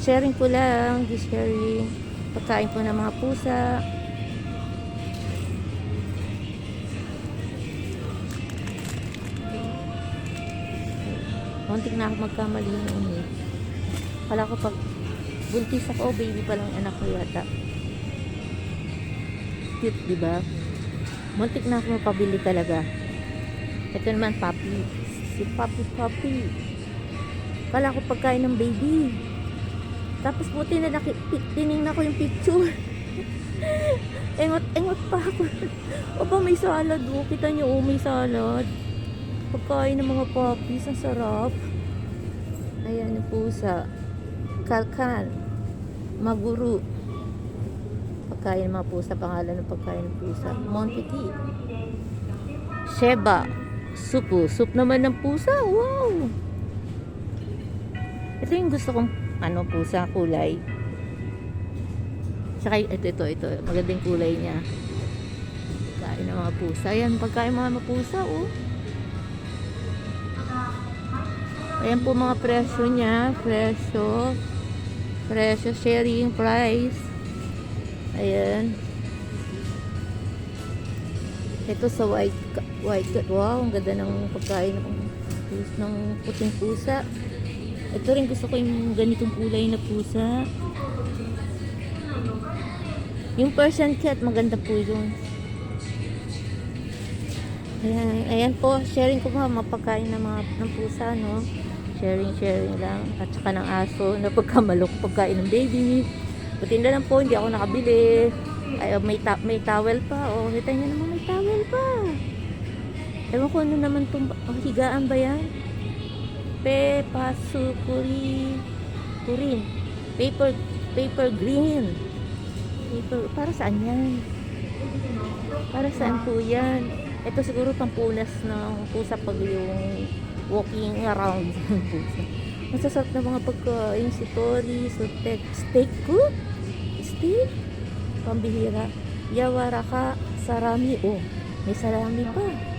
Sharing ko lang, di sharing. Pagkain po ng mga pusa. Muntik na ako magkamali noon eh. Kala ko pag buntis ako, baby pa lang anak ko yata. Cute, di ba? Muntik na ako mapabili talaga. Ito naman, puppy. Si puppy. Kala ko pagkain ng baby. Tapos buti na tinignan ko yung picture. Engot pa ako. Opa, may salad. Oh. Kita nyo, oh, may salad. Pagkain ng mga puppies, ang sarap. Ayan yung pusa. Kalkan. Maguru. Pagkain ng mga pusa. Pangalan ng pagkain ng pusa. Montiki. Sheba. Supu. Soup naman ng pusa. Wow! Ito yung gusto kong pusa kulay. Saka ito. Magandang kulay niya. Pagkain ng mga pusa. Ayan, pagkain ng mga pusa, oh. Ayan po mga presyo niya. Presyo, sharing price. Ayan. Ito sa white. Wow, ang ganda ng pagkain ng puting pusa. Ito rin gusto ko yung ganitong kulay na pusa. Yung Persian cat, maganda po yun. Ayan po, sharing ko pa mapagkain ng pusa, no? Sharing lang. At saka ng aso na pagkamalok pagkain ng baby. Buti na lang po, hindi ako nakabili. Ay, may towel pa. Oh, kita niyo naman may towel pa. Ewan ko ano naman itong higaan ba yan? Kurin. Paper green. Para saan yan? Para saan po yan? Ito siguro pampunas ng pusa pag yung walking around ng pusa. Masasarap na mga pagkain. Si Tori, steak ko? Steak? Pambihira. Yawaraka, sarami. Oh, may sarami pa.